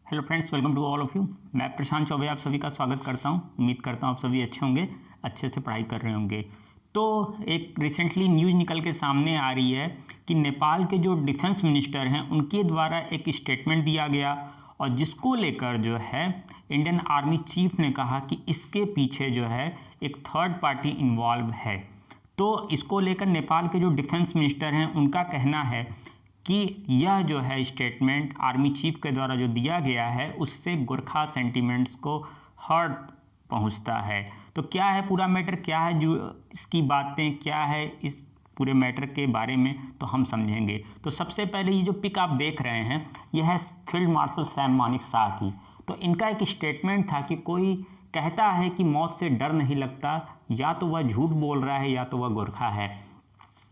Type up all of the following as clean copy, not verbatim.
Hello friends, welcome to all of you. मैं प्रशांत चौबे आप सभी का स्वागत करता हूं। उम्मीद करता हूं आप सभी अच्छे होंगे, अच्छे से पढ़ाई कर रहे होंगे। तो एक रिसेंटली न्यूज़ निकल के सामने आ रही है कि नेपाल के जो डिफेंस मिनिस्टर हैं उनके द्वारा एक स्टेटमेंट दिया गया और जिसको लेकर जो है इंडियन आर्मी चीफ ने कहा कि इसके पीछे जो है एक थर्ड पार्टी इन्वॉल्व है। तो इसको लेकर नेपाल के जो डिफेंस मिनिस्टर हैं उनका कहना है कि यह जो है स्टेटमेंट आर्मी चीफ के द्वारा जो दिया गया है उससे गोरखा सेंटिमेंट्स को हर्ट पहुंचता है। तो क्या है पूरा मैटर, क्या है जो इसकी बातें, क्या है इस पूरे मैटर के बारे में तो हम समझेंगे। तो सबसे पहले ये जो पिक आप देख रहे हैं यह है फील्ड मार्शल सैम मानेकशॉ की। तो इनका एक स्टेटमेंट था कि कोई कहता है कि मौत से डर नहीं लगता, या तो वह झूठ बोल रहा है या तो वह गोरखा है।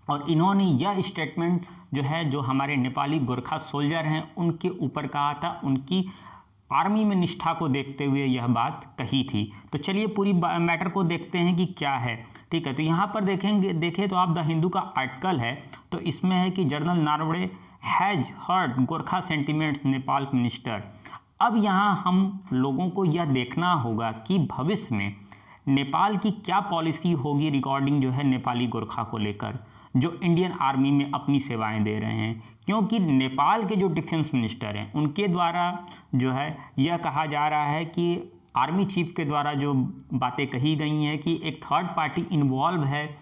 और इन्होंने यह स्टेटमेंट जो है जो हमारे नेपाली गोरखा सोल्जर हैं उनके ऊपर कहा था, उनकी आर्मी में निष्ठा को देखते हुए यह बात कही थी। तो चलिए पूरी मैटर को देखते हैं कि क्या है। ठीक है, तो यहाँ पर देखें तो आप द हिंदू का आर्टिकल है, तो इसमें है कि general Naravane has hurt Gorkha sentiments Nepal minister. अब यहाँ हम लोगों को यह देखना होगा कि भविष्य में नेपाल की क्या पॉलिसी होगी रिगार्डिंग जो है नेपाली गोरखा को लेकर, जो इंडियन आर्मी में अपनी सेवाएं दे रहे हैं। क्योंकि नेपाल के जो डिफेंस मिनिस्टर हैं उनके द्वारा जो है यह कहा जा रहा है कि आर्मी चीफ के द्वारा जो बातें कही गई हैं कि एक थर्ड पार्टी इन्वॉल्व है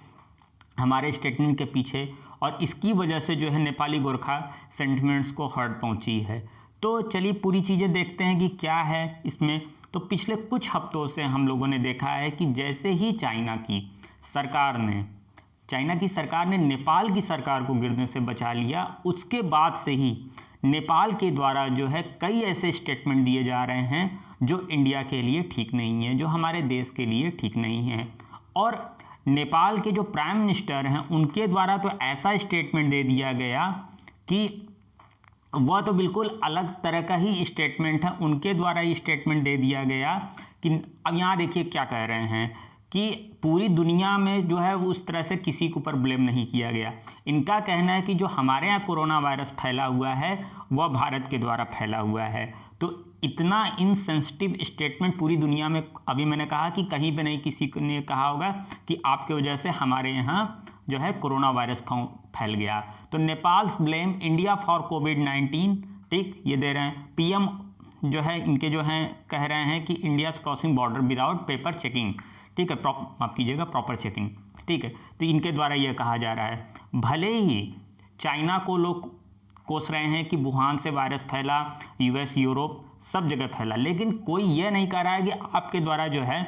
हमारे स्टेटमेंट के पीछे, और इसकी वजह से जो है नेपाली गोरखा सेंटिमेंट्स को हर्ट पहुंची है। तो चलिए पूरी चीज़ें देखते हैं कि क्या है इसमें। तो पिछले कुछ हफ्तों से हम लोगों ने देखा है कि जैसे ही चाइना की सरकार ने नेपाल की सरकार को गिरने से बचा लिया, उसके बाद से ही नेपाल के द्वारा जो है कई ऐसे स्टेटमेंट दिए जा रहे हैं जो इंडिया के लिए ठीक नहीं है, जो हमारे देश के लिए ठीक नहीं है। और नेपाल के जो प्राइम मिनिस्टर हैं उनके द्वारा तो ऐसा स्टेटमेंट दे दिया गया कि वह तो बिल्कुल अलग तरह का ही स्टेटमेंट है, उनके द्वारा ही स्टेटमेंट दे दिया गया कि अब यहाँ देखिए क्या कह रहे हैं कि पूरी दुनिया में जो है उस तरह से किसी के ऊपर ब्लेम नहीं किया गया। इनका कहना है कि जो हमारे यहाँ कोरोना वायरस फैला हुआ है वह भारत के द्वारा फैला हुआ है। तो इतना इनसेंसिटिव स्टेटमेंट पूरी दुनिया में, अभी मैंने कहा कि कहीं पे नहीं किसी ने कहा होगा कि आपके वजह से हमारे यहाँ जो है कोरोना वायरस फैल गया। तो नेपाल्स ब्लेम इंडिया फॉर कोविड-19, ठीक, ये दे रहे हैं। पीएम जो है इनके जो हैं कह रहे हैं कि India crossing border without paper checking, ठीक है, माफ कीजिएगा, प्रॉपर चेकिंग, ठीक है। तो इनके द्वारा यह कहा जा रहा है, भले ही चाइना को लोग कोस रहे हैं कि वुहान से वायरस फैला, यूएस, यूरोप सब जगह फैला, लेकिन कोई यह नहीं कह रहा है कि आपके द्वारा जो है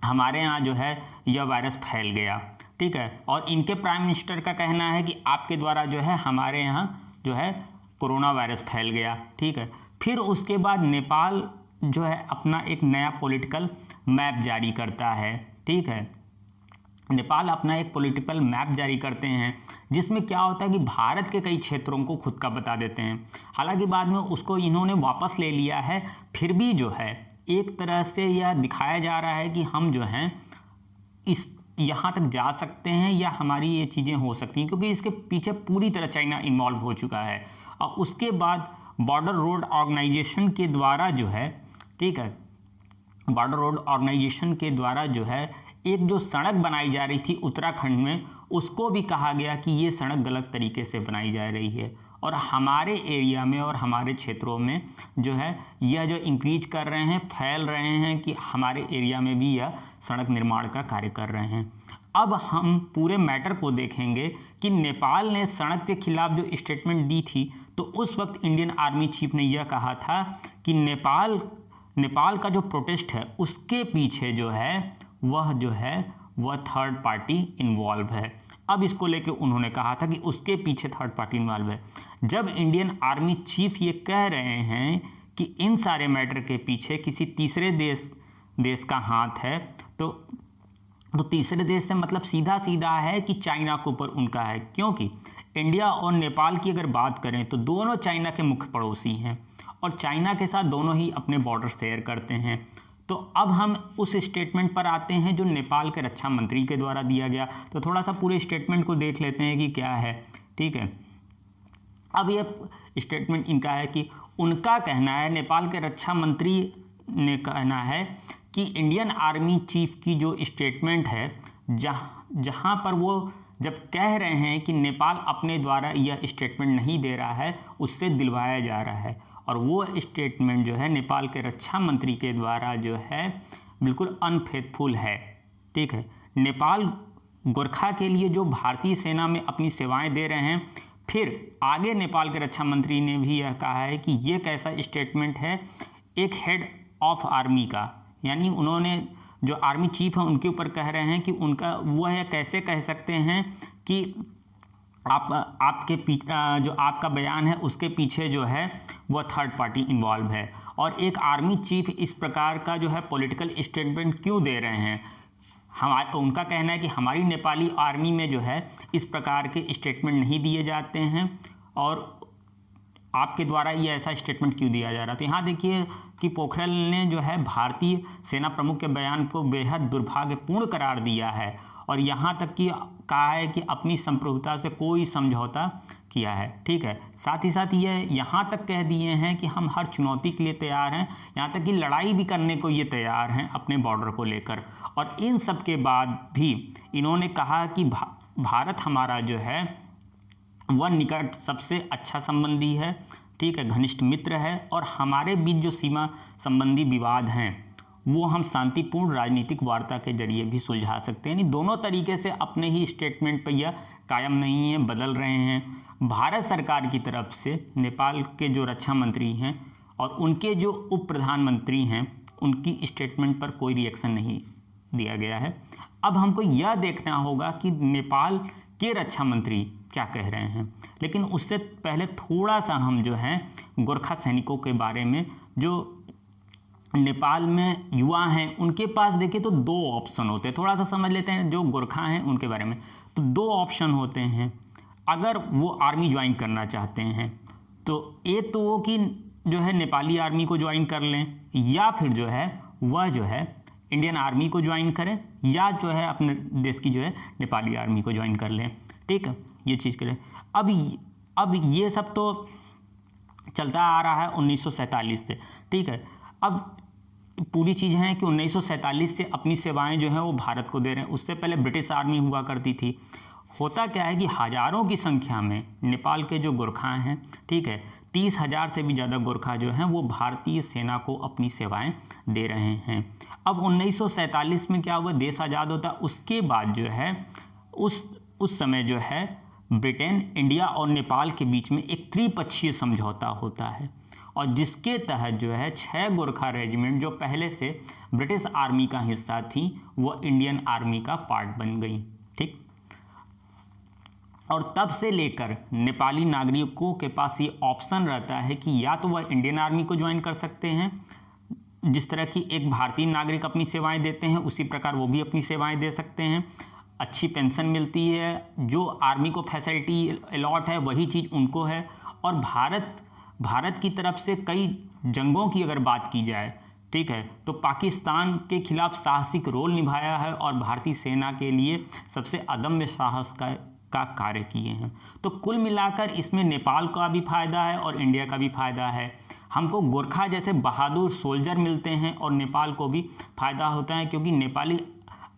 हमारे यहाँ जो है यह वायरस फैल गया, ठीक है। और इनके प्राइम मिनिस्टर का कहना है कि आपके द्वारा जो है हमारे यहाँ जो है कोरोना वायरस फैल गया, ठीक है। फिर उसके बाद नेपाल जो है अपना एक नया पॉलिटिकल मैप जारी करता है, ठीक है। नेपाल अपना एक पॉलिटिकल मैप जारी करते हैं जिसमें क्या होता है कि भारत के कई क्षेत्रों को खुद का बता देते हैं। हालांकि बाद में उसको इन्होंने वापस ले लिया है, फिर भी जो है एक तरह से यह दिखाया जा रहा है कि हम जो हैं इस यहाँ तक जा सकते हैं या हमारी ये चीज़ें हो सकती हैं, क्योंकि इसके पीछे पूरी तरह चाइना इन्वॉल्व हो चुका है। और उसके बाद बॉर्डर रोड ऑर्गेनाइजेशन के द्वारा जो है, ठीक है, बॉर्डर रोड ऑर्गेनाइजेशन के द्वारा जो है एक जो सड़क बनाई जा रही थी उत्तराखंड में, उसको भी कहा गया कि ये सड़क गलत तरीके से बनाई जा रही है। और हमारे एरिया में और हमारे क्षेत्रों में जो है यह जो इंक्रीज कर रहे हैं, फैल रहे हैं कि हमारे एरिया में भी यह सड़क निर्माण का कार्य कर रहे हैं। अब हम पूरे मैटर को देखेंगे कि नेपाल ने सड़क के खिलाफ जो स्टेटमेंट दी थी, तो उस वक्त इंडियन आर्मी चीफ ने यह कहा था कि नेपाल का जो प्रोटेस्ट है उसके पीछे जो है वह थर्ड पार्टी इन्वॉल्व है। अब इसको लेके उन्होंने कहा था कि उसके पीछे थर्ड पार्टी इन्वॉल्व है। जब इंडियन आर्मी चीफ ये कह रहे हैं कि इन सारे मैटर के पीछे किसी तीसरे देश का हाथ है, तो तीसरे देश से मतलब सीधा सीधा है कि चाइना के ऊपर उनका है। क्योंकि इंडिया और नेपाल की अगर बात करें तो दोनों चाइना के मुख्य पड़ोसी हैं और चाइना के साथ दोनों ही अपने बॉर्डर शेयर करते हैं। तो अब हम उस स्टेटमेंट पर आते हैं जो नेपाल के रक्षा मंत्री के द्वारा दिया गया। तो थोड़ा सा पूरे स्टेटमेंट को देख लेते हैं कि क्या है, ठीक है। अब ये स्टेटमेंट इनका है कि उनका कहना है, नेपाल के रक्षा मंत्री ने कहना है कि इंडियन आर्मी चीफ की जो स्टेटमेंट है, जहाँ पर वो जब कह रहे हैं कि नेपाल अपने द्वारा यह स्टेटमेंट नहीं दे रहा है, उससे दिलवाया जा रहा है, और वो स्टेटमेंट जो है नेपाल के रक्षा मंत्री के द्वारा जो है बिल्कुल अनफेथफुल है। ठीक है, नेपाल गोरखा के लिए जो भारतीय सेना में अपनी सेवाएं दे रहे हैं, फिर आगे नेपाल के रक्षा मंत्री ने भी यह कहा है कि ये कैसा स्टेटमेंट है एक हेड ऑफ आर्मी का, यानी उन्होंने जो आर्मी चीफ है उनके ऊपर कह रहे हैं कि उनका वो है, कैसे कह सकते हैं कि आपके पीछे जो आपका बयान है उसके पीछे जो है वह थर्ड पार्टी इन्वॉल्व है, और एक आर्मी चीफ इस प्रकार का जो है पॉलिटिकल स्टेटमेंट क्यों दे रहे हैं। उनका कहना है कि हमारी नेपाली आर्मी में जो है इस प्रकार के स्टेटमेंट नहीं दिए जाते हैं, और आपके द्वारा ये ऐसा स्टेटमेंट क्यों दिया जा रहा है। तो यहाँ देखिए कि पोखरेल ने जो है भारतीय सेना प्रमुख के बयान को बेहद दुर्भाग्यपूर्ण करार दिया है, और यहाँ तक कि कहा है कि अपनी संप्रभुता से कोई समझौता किया है। ठीक है, साथ ही साथ ये यहाँ तक कह दिए हैं कि हम हर चुनौती के लिए तैयार हैं, यहाँ तक कि लड़ाई भी करने को ये तैयार हैं अपने बॉर्डर को लेकर। और इन सब के बाद भी इन्होंने कहा कि भारत हमारा जो है वह निकट सबसे अच्छा संबंधी है, ठीक है, घनिष्ठ मित्र है, और हमारे बीच जो सीमा संबंधी विवाद हैं वो हम शांतिपूर्ण राजनीतिक वार्ता के जरिए भी सुलझा सकते हैं। यानी दोनों तरीके से अपने ही स्टेटमेंट पर यह कायम नहीं है, बदल रहे हैं। भारत सरकार की तरफ से नेपाल के जो रक्षा मंत्री हैं और उनके जो उप प्रधानमंत्री हैं उनकी स्टेटमेंट पर कोई रिएक्शन नहीं दिया गया है। अब हमको यह देखना होगा कि नेपाल के रक्षा मंत्री क्या कह रहे हैं, लेकिन उससे पहले थोड़ा सा हम जो है गोरखा सैनिकों के बारे में, जो नेपाल में युवा हैं उनके पास देखिए तो दो ऑप्शन होते हैं, थोड़ा सा समझ लेते हैं जो गोरखा हैं उनके बारे में। तो दो ऑप्शन होते हैं अगर वो आर्मी ज्वाइन करना चाहते हैं, तो एक तो वो कि जो है नेपाली आर्मी को ज्वाइन कर लें, या फिर जो है वह जो है इंडियन आर्मी को ज्वाइन करें, या जो है अपने देश की जो है नेपाली आर्मी को ज्वाइन कर लें। ठीक है, ये चीज़ के लिए अब ये सब तो चलता आ रहा है 1947 से। ठीक है, अब पूरी चीज़ है कि 1947 से अपनी सेवाएं जो हैं वो भारत को दे रहे हैं। उससे पहले ब्रिटिश आर्मी हुआ करती थी। होता क्या है कि हज़ारों की संख्या में नेपाल के जो गोरखा हैं, ठीक है, 30,000 से भी ज़्यादा गोरखा जो हैं वो भारतीय सेना को अपनी सेवाएं दे रहे हैं। अब 1947 में क्या हुआ, देश आज़ाद होता, उसके बाद जो है उस समय जो है ब्रिटेन, इंडिया और नेपाल के बीच में एक त्रिपक्षीय समझौता होता है, और जिसके तहत जो है 6 गोरखा रेजिमेंट जो पहले से ब्रिटिश आर्मी का हिस्सा थी वो इंडियन आर्मी का पार्ट बन गई। ठीक, और तब से लेकर नेपाली नागरिकों के पास ये ऑप्शन रहता है कि या तो वह इंडियन आर्मी को ज्वाइन कर सकते हैं, जिस तरह की एक भारतीय नागरिक अपनी सेवाएं देते हैं उसी प्रकार वो भी अपनी सेवाएं दे सकते हैं। अच्छी पेंशन मिलती है, जो आर्मी को फैसिलिटी अलॉट है वही चीज़ उनको है। और भारत की तरफ से कई जंगों की अगर बात की जाए, ठीक है, तो पाकिस्तान के खिलाफ साहसिक रोल निभाया है और भारतीय सेना के लिए सबसे अदम्य साहस का कार्य किए हैं। तो कुल मिलाकर इसमें नेपाल का भी फायदा है और इंडिया का भी फायदा है। हमको गोरखा जैसे बहादुर सोल्जर मिलते हैं और नेपाल को भी फायदा होता है, क्योंकि नेपाली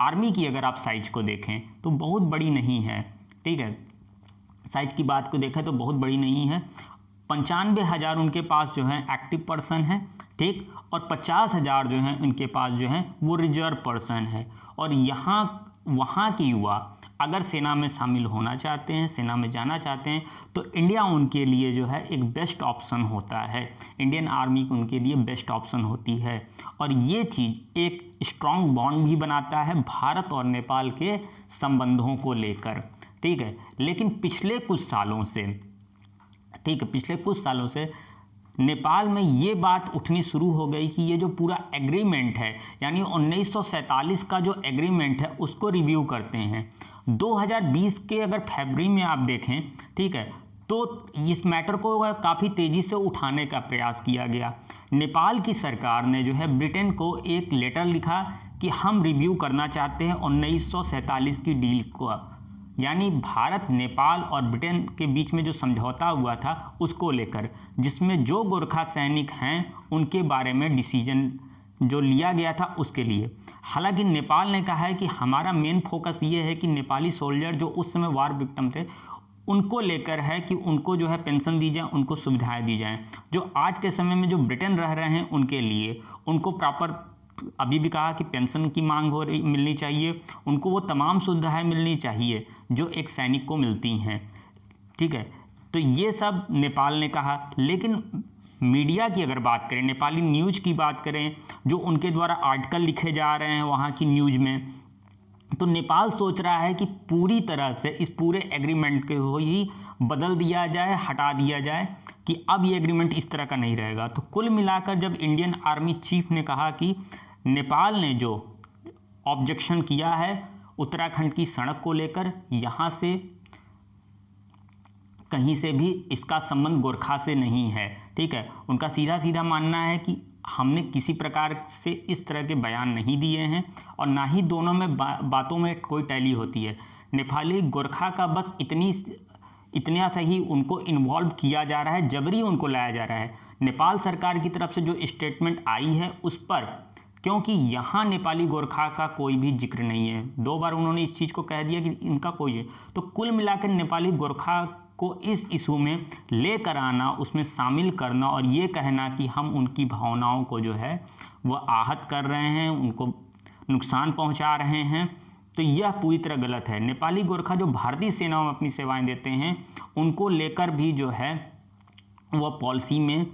आर्मी की अगर आप साइज को देखें तो बहुत बड़ी नहीं है। ठीक है, साइज की बात को देखें तो बहुत बड़ी नहीं है। 95,000 उनके पास जो है एक्टिव पर्सन है, ठीक, और 50,000 जो हैं उनके पास जो है वो रिजर्व पर्सन है। और वहाँ के युवा अगर सेना में शामिल होना चाहते हैं, सेना में जाना चाहते हैं, तो इंडिया उनके लिए जो है एक बेस्ट ऑप्शन होता है, इंडियन आर्मी उनके लिए बेस्ट ऑप्शन होती है। और ये चीज़ एक स्ट्रॉन्ग बॉन्ड भी बनाता है भारत और नेपाल के संबंधों को लेकर। ठीक है, लेकिन पिछले कुछ सालों से नेपाल में ये बात उठनी शुरू हो गई कि ये जो पूरा एग्रीमेंट है, यानी 1947 का जो एग्रीमेंट है उसको रिव्यू करते हैं। 2020 के अगर फरवरी में आप देखें, ठीक है, तो इस मैटर को काफ़ी तेज़ी से उठाने का प्रयास किया गया। नेपाल की सरकार ने जो है ब्रिटेन को एक लेटर लिखा कि हम रिव्यू करना चाहते हैं 1947 की डील को, यानी भारत, नेपाल और ब्रिटेन के बीच में जो समझौता हुआ था उसको लेकर, जिसमें जो गोरखा सैनिक हैं उनके बारे में डिसीजन जो लिया गया था उसके लिए। हालांकि नेपाल ने कहा है कि हमारा मेन फोकस ये है कि नेपाली सोल्जर जो उस समय वार विक्टिम थे उनको लेकर है कि उनको जो है पेंशन दी जाए, उनको सुविधाएं दी जाएं। जो आज के समय में जो ब्रिटेन रह रहे हैं उनके लिए उनको प्रॉपर, अभी भी कहा कि पेंशन की मांग हो रही, मिलनी चाहिए, उनको वो तमाम सुविधाएं मिलनी चाहिए जो एक सैनिक को मिलती हैं। ठीक है, तो ये सब नेपाल ने कहा। लेकिन मीडिया की अगर बात करें, नेपाली न्यूज़ की बात करें, जो उनके द्वारा आर्टिकल लिखे जा रहे हैं वहाँ की न्यूज़ में, तो नेपाल सोच रहा है कि पूरी तरह से इस पूरे एग्रीमेंट को ही बदल दिया जाए, हटा दिया जाए कि अब ये एग्रीमेंट इस तरह का नहीं रहेगा। तो कुल मिलाकर जब इंडियन आर्मी चीफ ने कहा कि नेपाल ने जो ऑब्जेक्शन किया है उत्तराखंड की सड़क को लेकर, यहाँ से कहीं से भी इसका संबंध गोरखा से नहीं है। ठीक है, उनका सीधा सीधा मानना है कि हमने किसी प्रकार से इस तरह के बयान नहीं दिए हैं और ना ही दोनों में बातों में कोई टैली होती है। नेपाली गोरखा का बस इतना सा ही उनको इन्वॉल्व किया जा रहा है, जबरी उनको लाया जा रहा है। नेपाल सरकार की तरफ से जो स्टेटमेंट आई है उस पर, क्योंकि यहाँ नेपाली गोरखा का कोई भी जिक्र नहीं है, 2 बार उन्होंने इस चीज़ को कह दिया कि इनका कोई है, तो कुल मिलाकर नेपाली गोरखा को इस इशू में लेकर आना, उसमें शामिल करना और ये कहना कि हम उनकी भावनाओं को जो है वह आहत कर रहे हैं, उनको नुकसान पहुंचा रहे हैं, तो यह पूरी तरह गलत है। नेपाली गोरखा जो भारतीय सेना में अपनी सेवाएं देते हैं उनको लेकर भी जो है वह पॉलिसी में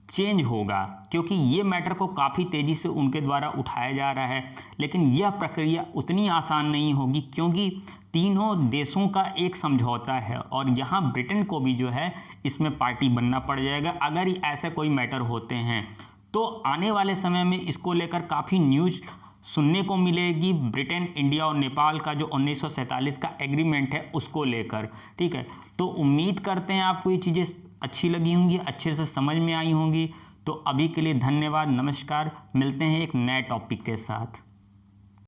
चेंज होगा, क्योंकि ये मैटर को काफ़ी तेज़ी से उनके द्वारा उठाया जा रहा है। लेकिन यह प्रक्रिया उतनी आसान नहीं होगी, क्योंकि तीनों देशों का एक समझौता है और यहाँ ब्रिटेन को भी जो है इसमें पार्टी बनना पड़ जाएगा अगर ऐसे कोई मैटर होते हैं। तो आने वाले समय में इसको लेकर काफ़ी न्यूज़ सुनने को मिलेगी, ब्रिटेन, इंडिया और नेपाल का जो 1947 का एग्रीमेंट है उसको लेकर। ठीक है, तो उम्मीद करते हैं आपको ये चीज़ें अच्छी लगी होंगी, अच्छे से समझ में आई होंगी। तो अभी के लिए धन्यवाद, नमस्कार, मिलते हैं एक नए टॉपिक के साथ।